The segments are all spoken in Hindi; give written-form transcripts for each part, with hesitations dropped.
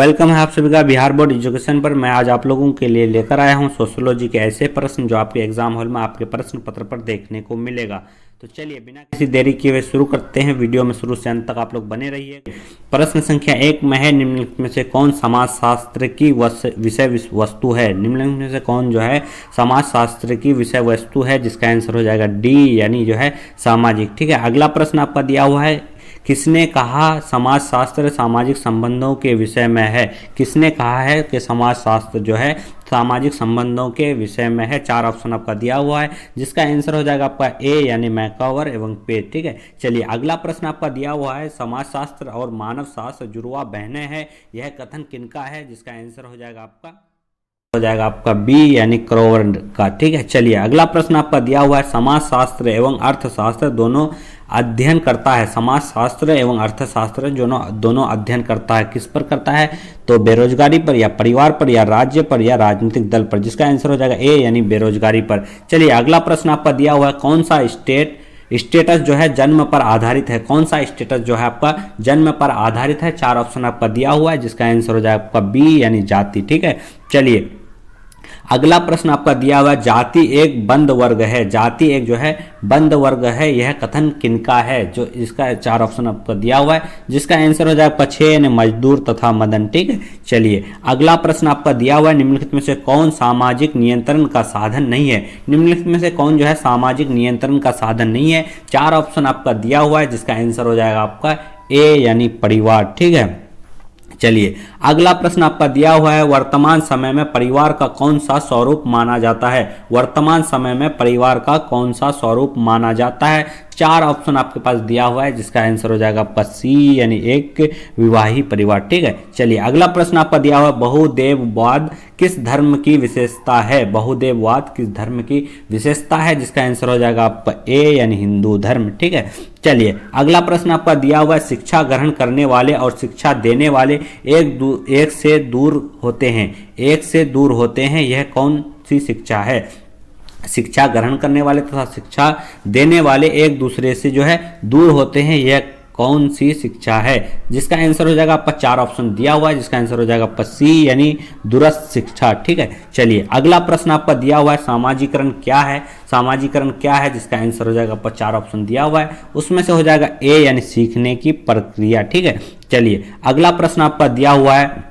वेलकम है आप सभी का बिहार बोर्ड एजुकेशन पर। मैं आज आप लोगों के लिए लेकर आया हूं सोशियोलॉजी के ऐसे प्रश्न जो आपके एग्जाम हॉल में आपके प्रश्न पत्र पर देखने को मिलेगा। तो चलिए बिना किसी देरी किए हुए शुरू करते हैं। वीडियो में शुरू से अंत तक आप लोग बने रहिए। प्रश्न संख्या 1 में है, निम्नलिखित में से कौन समाजशास्त्र की विषय वस्तु है। निम्नलिखित में से कौन जो है समाजशास्त्र की विषय वस्तु है, जिसका आंसर हो जाएगा डी, यानी जो है सामाजिक। ठीक है, अगला प्रश्न आपका दिया हुआ है, किसने कहा समाजशास्त्र सामाजिक संबंधों के विषय में है। किसने कहा है कि समाजशास्त्र जो है सामाजिक संबंधों के विषय में है। 4 ऑप्शन आपका दिया हुआ है, जिसका आंसर हो जाएगा आपका ए, यानी मैकआवर एवं पेज। ठीक है, चलिए अगला प्रश्न आपका दिया हुआ है, समाजशास्त्र और मानव शास्त्र जुड़वा बहनें हैं, यह कथन किनका है, जिसका आंसर हो जाएगा आपका बी, यानी क्रोवर का। ठीक है, चलिए अगला प्रश्न आपका दिया हुआ है, समाजशास्त्र एवं अर्थशास्त्र दोनों अध्ययन करता है। समाजशास्त्र एवं अर्थशास्त्र दोनों अध्ययन करता है, किस पर करता है, तो बेरोजगारी पर या परिवार पर या राज्य पर या राजनीतिक दल पर, जिसका आंसर हो जाएगा ए, यानी बेरोजगारी पर। चलिए अगला प्रश्न आपका दिया हुआ है, कौन सा स्टेटस जो है जन्म पर आधारित है। कौन सा स्टेटस जो है आपका जन्म पर आधारित है। 4 ऑप्शन आपका दिया हुआ है, जिसका आंसर हो जाएगा आपका बी, यानी जाति। ठीक है, चलिए अगला प्रश्न आपका दिया हुआ है, जाति एक बंद वर्ग है। जाति एक जो है बंद वर्ग है, यह कथन किनका है, जो इसका 4 ऑप्शन आपका दिया हुआ है, जिसका आंसर हो जाएगा 6, मजदूर तथा मदन। ठीक है, चलिए अगला प्रश्न आपका दिया हुआ है, निम्नलिखित में से कौन सामाजिक नियंत्रण का साधन नहीं है। निम्नलिखित में से कौन जो है सामाजिक नियंत्रण का साधन नहीं है। 4 ऑप्शन आपका दिया हुआ है, जिसका आंसर हो जाएगा आपका ए, यानी परिवार। ठीक है, चलिए अगला प्रश्न आपका दिया हुआ है, वर्तमान समय में परिवार का कौन सा स्वरूप माना जाता है। वर्तमान समय में परिवार का कौन सा स्वरूप माना जाता है। 4 ऑप्शन आपके पास दिया हुआ है, जिसका आंसर हो जाएगा आपका सी, यानी एक विवाही परिवार। ठीक है, चलिए अगला प्रश्न आपका दिया हुआ है, बहुदेववाद किस धर्म की विशेषता है। बहुदेववाद किस धर्म की विशेषता है, जिसका आंसर हो जाएगा आपका ए, यानी हिंदू धर्म। ठीक है, चलिए अगला प्रश्न आपका दिया हुआ है, शिक्षा ग्रहण करने वाले और शिक्षा देने वाले एक से दूर होते हैं। एक से दूर होते हैं, यह कौन सी शिक्षा है। शिक्षा ग्रहण करने वाले तथा शिक्षा देने वाले एक दूसरे से जो है दूर होते हैं, यह कौन सी शिक्षा है, जिसका आंसर हो जाएगा आपका 4 ऑप्शन दिया हुआ है, जिसका आंसर हो जाएगा आपका सी, यानी दूरस्थ शिक्षा। ठीक है, चलिए अगला प्रश्न आपका दिया हुआ है, सामाजिकरण क्या है। सामाजिकरण क्या है, जिसका आंसर हो जाएगा आपका 4 ऑप्शन दिया हुआ है, उसमें से हो जाएगा ए, यानी सीखने की प्रक्रिया। ठीक है, चलिए अगला प्रश्न आपका दिया हुआ है,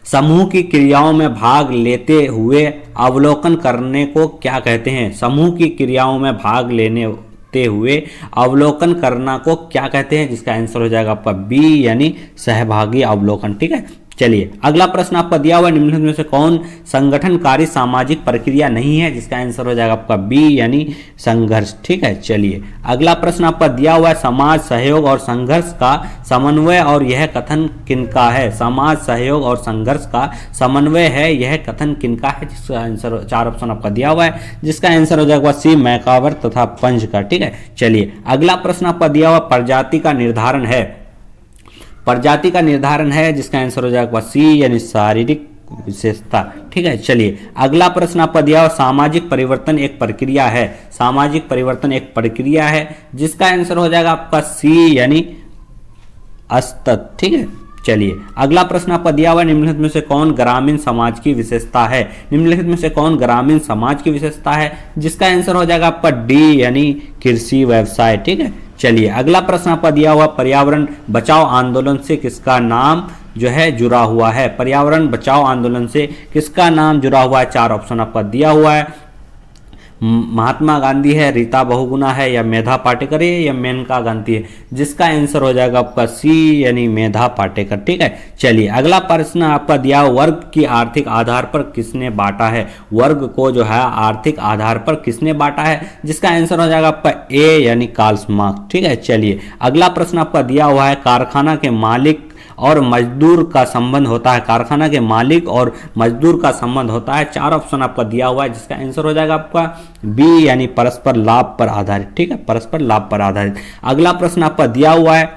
समूह की क्रियाओं में भाग लेते हुए अवलोकन करने को क्या कहते हैं। समूह की क्रियाओं में भाग लेते हुए अवलोकन करना को क्या कहते हैं, जिसका आंसर हो जाएगा आपका बी, यानी सहभागी अवलोकन। ठीक है, चलिए अगला प्रश्न आपका दिया हुआ है, निम्नलिखित में से कौन संगठनकारी सामाजिक प्रक्रिया नहीं है, जिसका आंसर हो जाएगा आपका बी, यानी संघर्ष। ठीक है, चलिए अगला प्रश्न आपका दिया हुआ है, समाज सहयोग और संघर्ष का समन्वय और यह कथन किनका है। समाज सहयोग और संघर्ष का समन्वय है, यह कथन किनका है, जिसका आंसर 4 ऑप्शन आपका दिया हुआ है, जिसका आंसर हो जाएगा सी, मैकआवर तथा पंज का। ठीक है, चलिए अगला प्रश्न आपका दिया हुआ, प्रजाति का निर्धारण है। प्रजाति का निर्धारण है, जिसका आंसर हो जाएगा सी, यानी शारीरिक विशेषता। ठीक है, चलिए अगला प्रश्न आपका दिया हुआ, सामाजिक परिवर्तन एक प्रक्रिया है। सामाजिक परिवर्तन एक प्रक्रिया है, जिसका आंसर हो जाएगा आपका सी, यानी असतत। ठीक है, चलिए अगला प्रश्न आपका दिया हुआ है, निम्नलिखित में से कौन ग्रामीण समाज की विशेषता है। निम्नलिखित में से कौन ग्रामीण समाज की विशेषता है, जिसका आंसर हो जाएगा आपका डी, यानी कृषि व्यवसाय। ठीक है, चलिए अगला प्रश्न आपका दिया हुआ, पर्यावरण बचाओ आंदोलन से किसका नाम जो है जुड़ा हुआ है। पर्यावरण बचाओ आंदोलन से किसका नाम जुड़ा हुआ है। 4 ऑप्शन आपका दिया हुआ है, महात्मा गांधी है, रीता बहुगुणा है, या मेधा पाटेकर है, या मेनका गांधी है, जिसका आंसर हो जाएगा आपका सी, यानी मेधा पाटेकर। ठीक है, चलिए अगला प्रश्न आपका दिया, वर्ग की आर्थिक आधार पर किसने बांटा है। वर्ग को जो है आर्थिक आधार पर किसने बांटा है, जिसका आंसर हो जाएगा आपका ए, यानी कार्ल मार्क्स। ठीक है, चलिए अगला प्रश्न आपका दिया हुआ है, कारखाना के मालिक और मजदूर का संबंध होता है। कारखाना के मालिक और मजदूर का संबंध होता है। 4 ऑप्शन आपका दिया हुआ है, जिसका आंसर हो जाएगा आपका बी, यानी परस्पर लाभ पर आधारित। ठीक है, परस्पर लाभ पर आधारित। अगला प्रश्न आपका दिया हुआ है,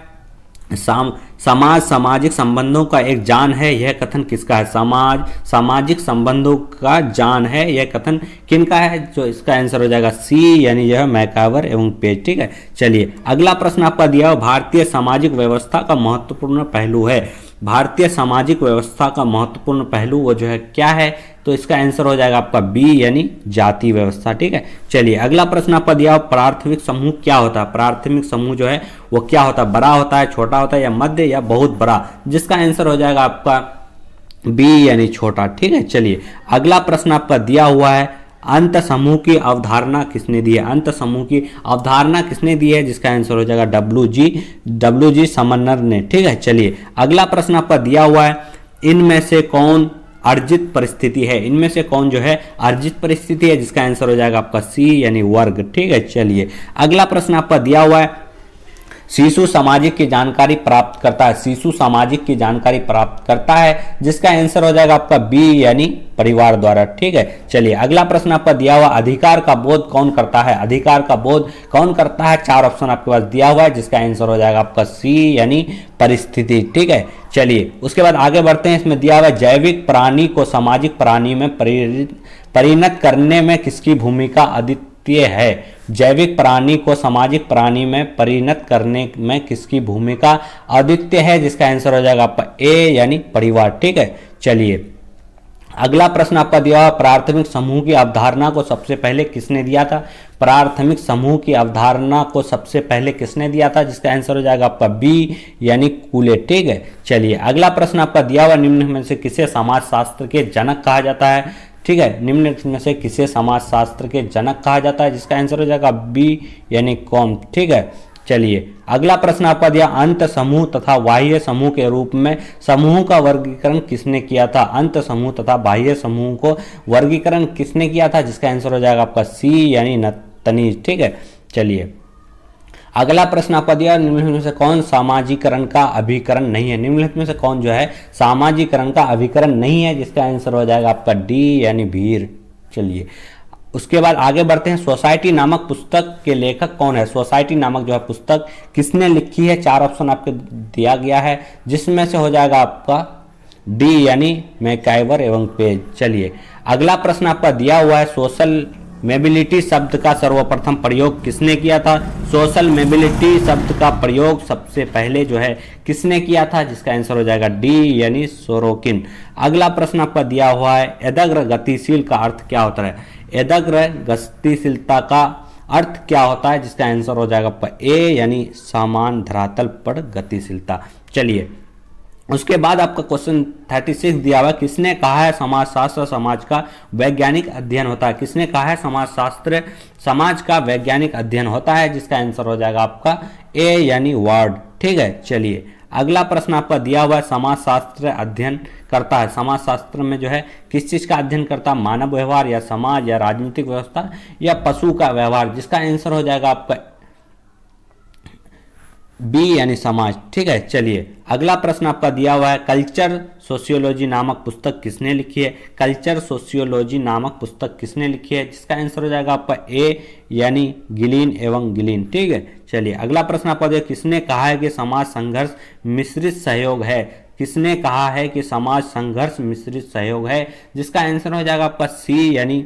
समाज सामाजिक संबंधों का एक जान है, यह कथन किसका है। समाज सामाजिक संबंधों का जान है, यह कथन किनका है, जो इसका आंसर हो जाएगा सी, यानी यह मैकआवर एवं पेज। ठीक है, चलिए अगला प्रश्न आपका दिया हुआ, भारतीय सामाजिक व्यवस्था का महत्वपूर्ण पहलू है। भारतीय सामाजिक व्यवस्था का महत्वपूर्ण पहलू वो जो है क्या है, तो इसका आंसर हो जाएगा आपका बी यानी जाति व्यवस्था। ठीक है, चलिए अगला प्रश्न आपका दिया हुआ प्राथमिक समूह क्या होता है। प्राथमिक समूह जो है वो क्या होता है, बड़ा होता है, छोटा होता है, या मध्य, या बहुत बड़ा, जिसका आंसर हो जाएगा आपका बी यानी छोटा। ठीक है, चलिए अगला प्रश्न आपका दिया हुआ है अंत समूह की अवधारणा किसने दी है। अंत समूह की अवधारणा किसने दी है, जिसका आंसर हो जाएगा डब्ल्यू जी समन्नर ने। ठीक है, चलिए अगला प्रश्न आपका दिया हुआ है इनमें से कौन अर्जित परिस्थिति है। इनमें से कौन जो है अर्जित परिस्थिति है, जिसका आंसर हो जाएगा आपका सी यानी वर्ग। ठीक है, चलिए अगला प्रश्न आपका दिया हुआ है शिशु सामाजिक की जानकारी प्राप्त करता है। शिशु सामाजिक की जानकारी प्राप्त करता है, जिसका आंसर हो जाएगा आपका बी यानी परिवार द्वारा। ठीक है, चलिए अगला प्रश्न आपका दिया हुआ अधिकार का बोध कौन करता है। अधिकार का बोध कौन करता है, 4 ऑप्शन आपके पास दिया हुआ है, जिसका आंसर हो जाएगा आपका सी यानी परिस्थिति। ठीक है, चलिए उसके बाद आगे बढ़ते हैं। इसमें दिया हुआ है जैविक प्राणी को सामाजिक प्राणी में परिणत करने में किसकी भूमिका अद्वितीय है। जैविक प्राणी को सामाजिक प्राणी में परिणत करने में किसकी भूमिका अद्वितीय है, जिसका आंसर हो जाएगा आपका ए यानी परिवार। ठीक है, चलिए अगला प्रश्न आपका दिया हुआ प्राथमिक समूह की अवधारणा को सबसे पहले किसने दिया था। प्राथमिक समूह की अवधारणा को सबसे पहले किसने दिया था, जिसका आंसर हो जाएगा आपका बी यानी कूले। ठीक है, चलिए अगला प्रश्न आपका दिया हुआ निम्न में से किसे समाजशास्त्र के जनक कहा जाता है। ठीक है, निम्न में से किसे समाजशास्त्र के जनक कहा जाता है, जिसका आंसर हो जाएगा बी यानी कॉम। ठीक है, चलिए अगला प्रश्न आपका दिया अंत समूह तथा बाह्य समूह के रूप में समूह का वर्गीकरण किसने किया था। अंत समूह तथा बाह्य समूह को वर्गीकरण किसने किया था, जिसका आंसर हो जाएगा आपका सी यानी नतनीज। ठीक है, चलिए अगला प्रश्न आपका दिया निम्नलिखित में से कौन सामाजिकरण का अभिकरण नहीं है। निम्नलिखित में से कौन जो है सामाजिकरण का अभिकरण नहीं है, जिसका आंसर हो जाएगा आपका डी यानी भीड़। चलिए उसके बाद आगे बढ़ते हैं। सोसाइटी नामक पुस्तक के लेखक कौन है। सोसाइटी नामक जो है पुस्तक किसने लिखी है, 4 ऑप्शन आपको दिया गया है, जिसमें से हो जाएगा आपका डी यानी मैकाइवर एवं पेज। चलिए अगला प्रश्न आपका दिया हुआ है सोशल मोबिलिटी शब्द का सर्वप्रथम प्रयोग किसने किया था। सोशल मोबिलिटी शब्द का प्रयोग सबसे पहले जो है किसने किया था, जिसका आंसर हो जाएगा डी यानी सोरोकिन। अगला प्रश्न आपका दिया हुआ है एदग्र गतिशील का अर्थ क्या होता है। एदग्र गतिशीलता का अर्थ क्या होता है, जिसका आंसर हो जाएगा आपका ए यानी समान धरातल पर गतिशीलता। चलिए उसके बाद आपका क्वेश्चन 36 दिया हुआ किसने कहा है समाजशास्त्र समाज का वैज्ञानिक अध्ययन होता है। किसने कहा है समाजशास्त्र समाज का वैज्ञानिक अध्ययन होता है, जिसका आंसर हो जाएगा आपका ए यानी वार्ड। ठीक है, चलिए अगला प्रश्न आपका दिया हुआ है समाजशास्त्र अध्ययन करता है। समाजशास्त्र में जो है किस चीज का अध्ययन करता है, मानव व्यवहार या समाज या राजनीतिक व्यवस्था या पशु का व्यवहार, जिसका आंसर हो जाएगा आपका बी यानी समाज। ठीक है, चलिए अगला प्रश्न आपका दिया हुआ है कल्चर सोशियोलॉजी नामक पुस्तक किसने लिखी है। कल्चर सोशियोलॉजी नामक पुस्तक किसने लिखी है, जिसका आंसर हो जाएगा आपका ए यानी गिलीन एवं गिलीन। ठीक है, चलिए अगला प्रश्न आपका दिया किसने कहा है कि समाज संघर्ष मिश्रित सहयोग है। किसने कहा है कि समाज संघर्ष मिश्रित सहयोग है, जिसका आंसर हो जाएगा आपका सी यानी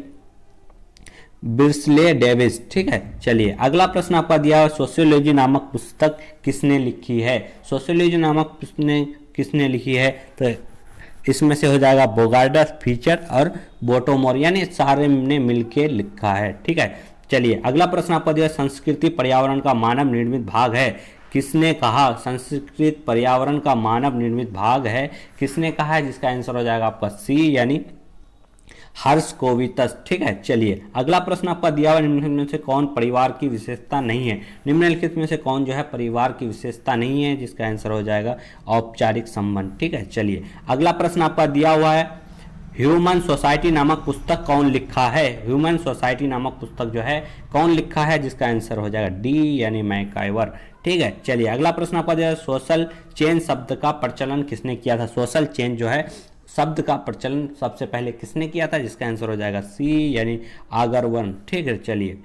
बिर्सले डेविस। ठीक है, चलिए अगला प्रश्न आपका दिया हुआ सोशियोलॉजी नामक पुस्तक किसने लिखी है। सोशियोलॉजी नामक पुस्तक किसने लिखी है, तो इसमें से हो जाएगा बोगार्डस, फीचर और बोटोमोर, यानी सारे ने मिलके लिखा है। ठीक है, चलिए अगला प्रश्न आपका दिया संस्कृति पर्यावरण का मानव निर्मित भाग है। किसने कहा संस्कृत पर्यावरण का मानव निर्मित भाग है, किसने कहा है, जिसका आंसर हो जाएगा आपका सी यानी हर्ष कोवितस। ठीक है, चलिए अगला प्रश्न आपका दिया हुआ निम्नलिखित में से कौन परिवार की विशेषता नहीं है। निम्नलिखित में से कौन जो है परिवार की विशेषता नहीं है, जिसका आंसर हो जाएगा औपचारिक संबंध। ठीक है, चलिए अगला प्रश्न आपका दिया हुआ है ह्यूमन सोसाइटी नामक पुस्तक कौन लिखा है। ह्यूमन सोसाइटी नामक पुस्तक जो है कौन लिखा है, जिसका आंसर हो जाएगा डी यानी मैकाइवर। ठीक है, चलिए अगला प्रश्न आपका जो है सोशल चेंज शब्द का प्रचलन किसने किया था। सोशल चेंज जो है शब्द का प्रचलन सबसे पहले किसने किया था, जिसका आंसर हो जाएगा सी यानी आगरवन। ठीक है, चलिए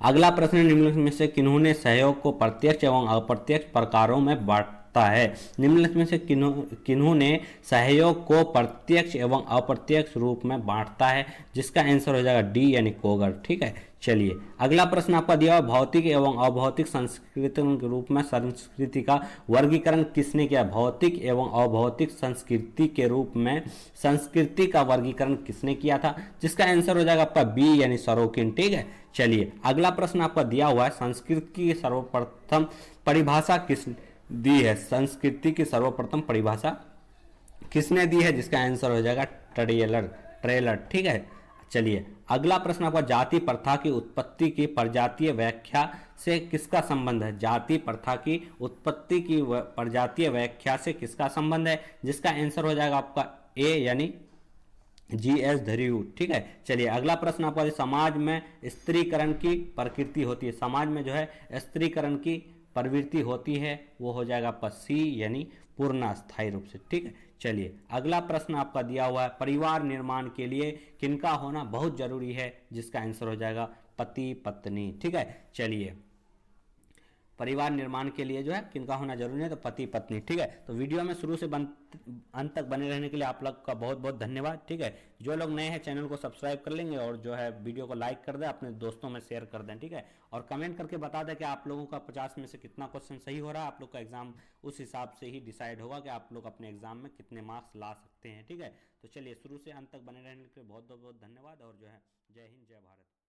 अगला प्रश्न निम्नलिखित में से किन्होंने सहयोग को प्रत्यक्ष एवं अप्रत्यक्ष प्रकारों में बांटा है। निम्नलिखित में से किन्होंने सहयोग को प्रत्यक्ष एवं अप्रत्यक्ष रूप में बांटता है, जिसका आंसर हो जाएगा डी यानी कोगर। ठीक है, चलिए अगला प्रश्न आपका दिया हुआ, भौतिक एवं अभौतिक संस्कृतियों के रूप में संस्कृति का वर्गीकरण किसने किया? भौतिक एवं अभौतिक संस्कृति के रूप में संस्कृति का वर्गीकरण किसने किया था? जिसका आंसर हो जाएगा आपका बी यानी सरोकिन। ठीक है, चलिए अगला प्रश्न आपका दिया हुआ है, संस्कृति की सर्वप्रथम परिभाषा किस दी है? संस्कृति की सर्वप्रथम परिभाषा किसने दी है? जिसका आंसर हो जाएगा ट्रेलर। ठीक है, चलिए अगला प्रश्न आपका, जाति प्रथा की उत्पत्ति की प्रजातीय व्याख्या से किसका संबंध है? जाति प्रथा की उत्पत्ति की प्रजातीय व्याख्या से किसका संबंध है? जिसका आंसर हो जाएगा आपका ए यानी GS धरियू। ठीक है, चलिए अगला प्रश्न आपका, समाज में स्त्रीकरण की प्रकृति होती है, समाज में जो है स्त्रीकरण की प्रवृत्ति होती है, वो हो जाएगा आपका सी यानी पूर्ण स्थायी रूप से। ठीक है, चलिए अगला प्रश्न आपका दिया हुआ है, परिवार निर्माण के लिए किनका होना बहुत जरूरी है? जिसका आंसर हो जाएगा पति पत्नी। ठीक है, चलिए परिवार निर्माण के लिए जो है किनका होना जरूरी है? तो पति पत्नी। ठीक है, तो वीडियो में शुरू से अंत तक बने रहने के लिए आप लोग का बहुत बहुत धन्यवाद। ठीक है, जो लोग नए हैं चैनल को सब्सक्राइब कर लेंगे और जो है वीडियो को लाइक कर दें, अपने दोस्तों में शेयर कर दें। ठीक है, और कमेंट करके बता दें कि आप लोगों का 50 में से कितना क्वेश्चन सही हो रहा है। आप लोग का एग्जाम उस हिसाब से ही डिसाइड होगा कि आप लोग अपने एग्जाम में कितने मार्क्स ला सकते हैं। ठीक है, तो चलिए शुरू से अंत तक बने रहने के लिए बहुत बहुत धन्यवाद और जो है जय हिंद जय भारत।